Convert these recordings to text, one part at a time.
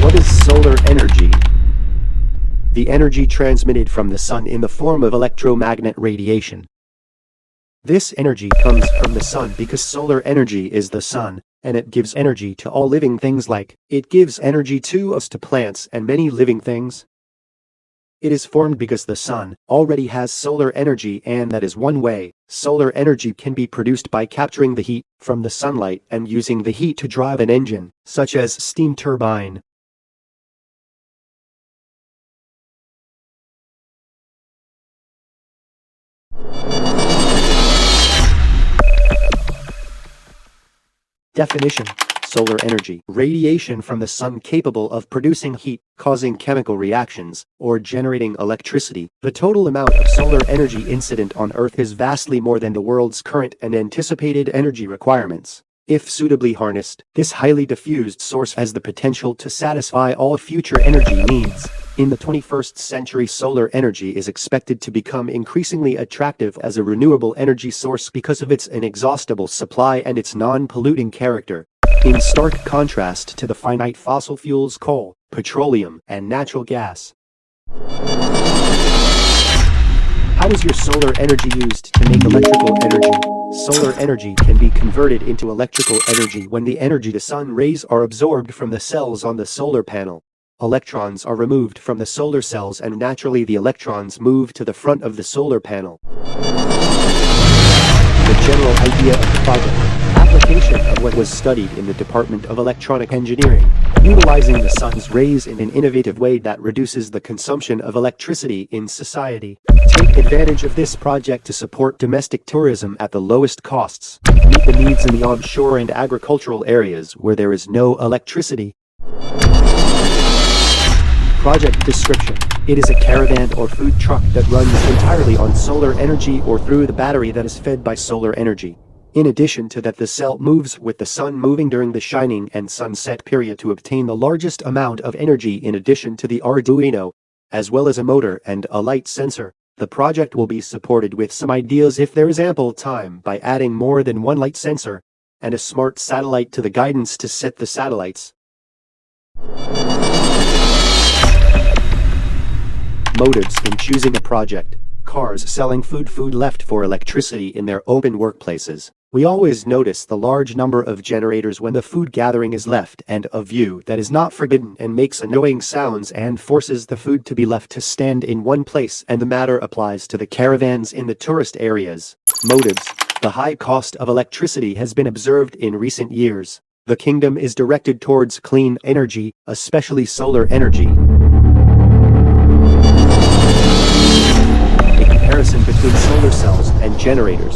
What is solar energy? The energy transmitted from the sun in the form of electromagnetic radiation. This energy comes from the sun because solar energy is the sun, and it gives energy to all living things like it gives energy to us, to plants and many living things. It is formed because the sun already has solar energy, and that is one way solar energy can be produced, by capturing the heat from the sunlight and using the heat to drive an engine, such as steam turbine. Definition: solar energy, radiation from the sun capable of producing heat, causing chemical reactions, or generating electricity. The total amount of solar energy incident on Earth is vastly more than the world's current and anticipated energy requirements. If suitably harnessed, this highly diffused source has the potential to satisfy all future energy needs. In the 21st century, solar energy is expected to become increasingly attractive as a renewable energy source because of its inexhaustible supply and its non-polluting character, in stark contrast to the finite fossil fuels coal, petroleum, and natural gas. How is your solar energy used to make electrical energy? Solar energy can be converted into electrical energy when the energy the sun rays are absorbed from the cells on the solar panel. Electrons are removed from the solar cells, and naturally the electrons move to the front of the solar panel. The general idea of the project: application of what was studied in the Department of Electronic Engineering, utilizing the sun's rays in an innovative way that reduces the consumption of electricity in society. Take advantage of this project to support domestic tourism at the lowest costs. Meet the needs in the onshore and agricultural areas where there is no electricity. Project description: it is a caravan or food truck that runs entirely on solar energy or through the battery that is fed by solar energy. In addition to that, the cell moves with the sun moving during the shining and sunset period to obtain the largest amount of energy, in addition to the Arduino, as well as a motor and a light sensor. The project will be supported with some ideas, if there is ample time, by adding more than one light sensor and a smart satellite to the guidance to set the satellites. Motives in choosing a project: cars selling food left for electricity in their open workplaces. We always notice the large number of generators when the food gathering is left, and a view that is not forbidden and makes annoying sounds and forces the food to be left to stand in one place, and the matter applies to the caravans in the tourist areas. Motives: the high cost of electricity has been observed in recent years. The kingdom is directed towards clean energy, especially solar energy. Comparison between solar cells and generators.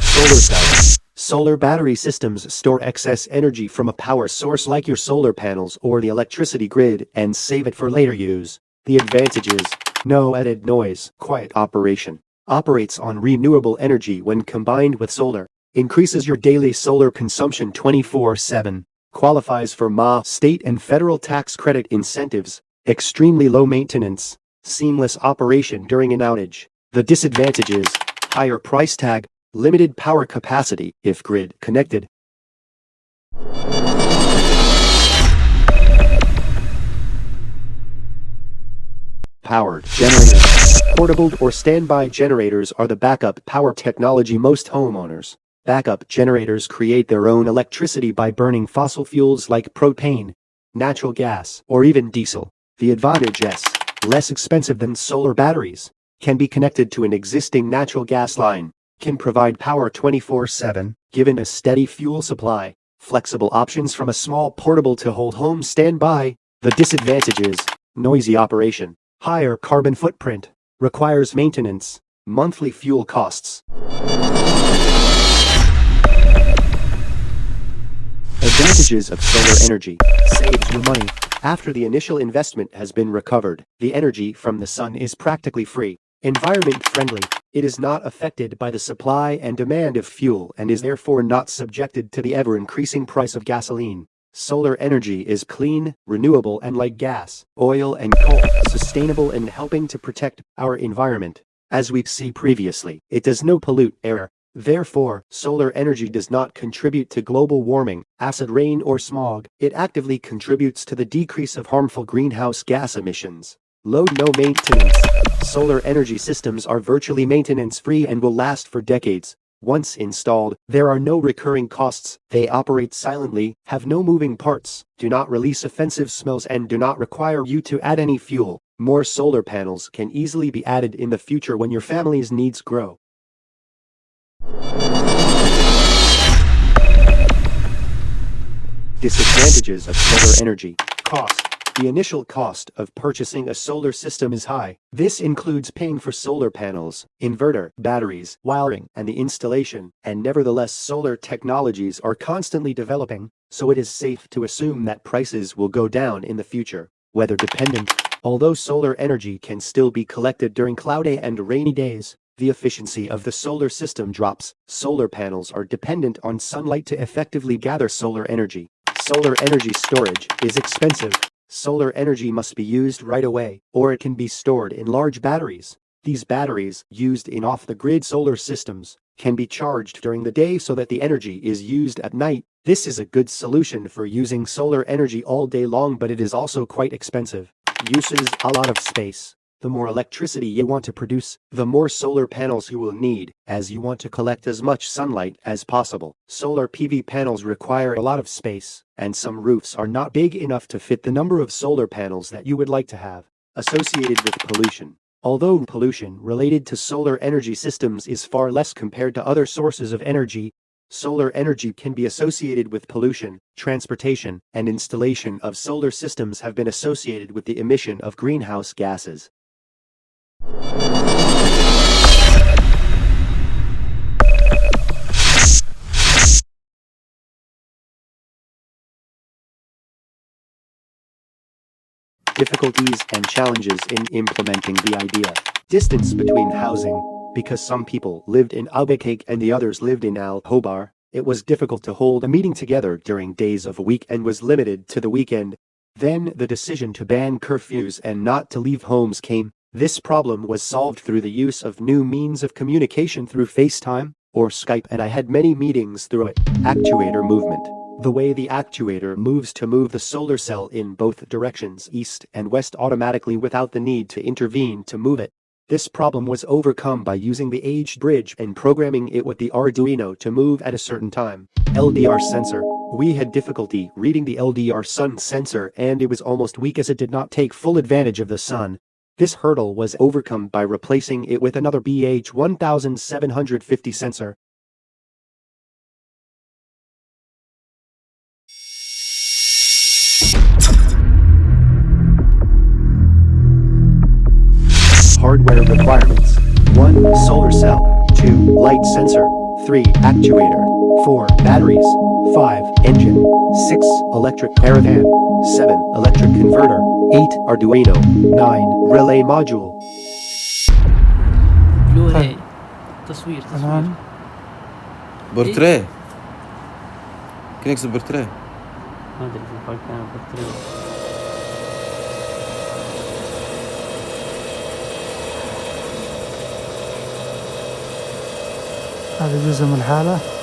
Solar cells. Solar battery systems store excess energy from a power source like your solar panels or the electricity grid and save it for later use. The advantages: no added noise, quiet operation, operates on renewable energy when combined with solar, increases your daily solar consumption 24/7, qualifies for MA state and federal tax credit incentives, extremely low maintenance, seamless operation during an outage. The disadvantages: higher price tag, limited power capacity if grid connected. Powered generators. Portable or standby generators are the backup power technology most homeowners. Backup generators create their own electricity by burning fossil fuels like propane, natural gas, or even diesel. The advantage is less expensive than solar batteries, can be connected to an existing natural gas line, can provide power 24/7, given a steady fuel supply, flexible options from a small portable to whole home standby. The disadvantages: noisy operation, higher carbon footprint, requires maintenance, monthly fuel costs. Advantages of solar energy: saves you money. After the initial investment has been recovered, the energy from the sun is practically free. Environment friendly: it is not affected by the supply and demand of fuel and is therefore not subjected to the ever-increasing price of gasoline. Solar energy is clean, renewable and like gas, oil and coal, sustainable and helping to protect our environment. As we've seen previously, it does not pollute air. Therefore, solar energy does not contribute to global warming, acid rain or smog. It actively contributes to the decrease of harmful greenhouse gas emissions. Low no maintenance. Solar energy systems are virtually maintenance-free and will last for decades. Once installed, there are no recurring costs, they operate silently, have no moving parts, do not release offensive smells and do not require you to add any fuel. More solar panels can easily be added in the future when your family's needs grow. Disadvantages of solar energy. Cost. The initial cost of purchasing a solar system is high. This includes paying for solar panels, inverter, batteries, wiring, and the installation, and nevertheless solar technologies are constantly developing, so it is safe to assume that prices will go down in the future. Weather dependent. Although solar energy can still be collected during cloudy and rainy days, the efficiency of the solar system drops. Solar panels are dependent on sunlight to effectively gather solar energy. Solar energy storage is expensive. Solar energy must be used right away, or it can be stored in large batteries. These batteries, used in off-the-grid solar systems, can be charged during the day so that the energy is used at night. This is a good solution for using solar energy all day long, but it is also quite expensive. Uses a lot of space. The more electricity you want to produce, the more solar panels you will need, as you want to collect as much sunlight as possible. Solar PV panels require a lot of space, and some roofs are not big enough to fit the number of solar panels that you would like to have. Associated with pollution. Although pollution related to solar energy systems is far less compared to other sources of energy, solar energy can be associated with pollution. Transportation and installation of solar systems have been associated with the emission of greenhouse gases. Difficulties and challenges in implementing the idea. Distance between housing. Because some people lived in Albuquerque and the others lived in Al Hobar, it was difficult to hold a meeting together during days of a week and was limited to the weekend. Then the decision to ban curfews and not to leave homes came. This problem was solved through the use of new means of communication through FaceTime or Skype, and I had many meetings through it. Actuator movement. The way the actuator moves to move the solar cell in both directions, east and west, automatically without the need to intervene to move it. This problem was overcome by using the aged bridge and programming it with the Arduino to move at a certain time. LDR sensor. We had difficulty reading the LDR sun sensor and it was almost weak as it did not take full advantage of the sun. This hurdle was overcome by replacing it with another BH1750 sensor. Hardware requirements. 1. Solar cell. 2. Light sensor. 3. Actuator. 4. Batteries. 5. Engine. 6. Electric caravan. 7. Electric converter. 8. Arduino. 9. Relay module. بلوراي تصوير تمام. بورتريه كان يكسب بورتريه. ما ادري في فرق بين البطارية. هذا جزء من الحالة.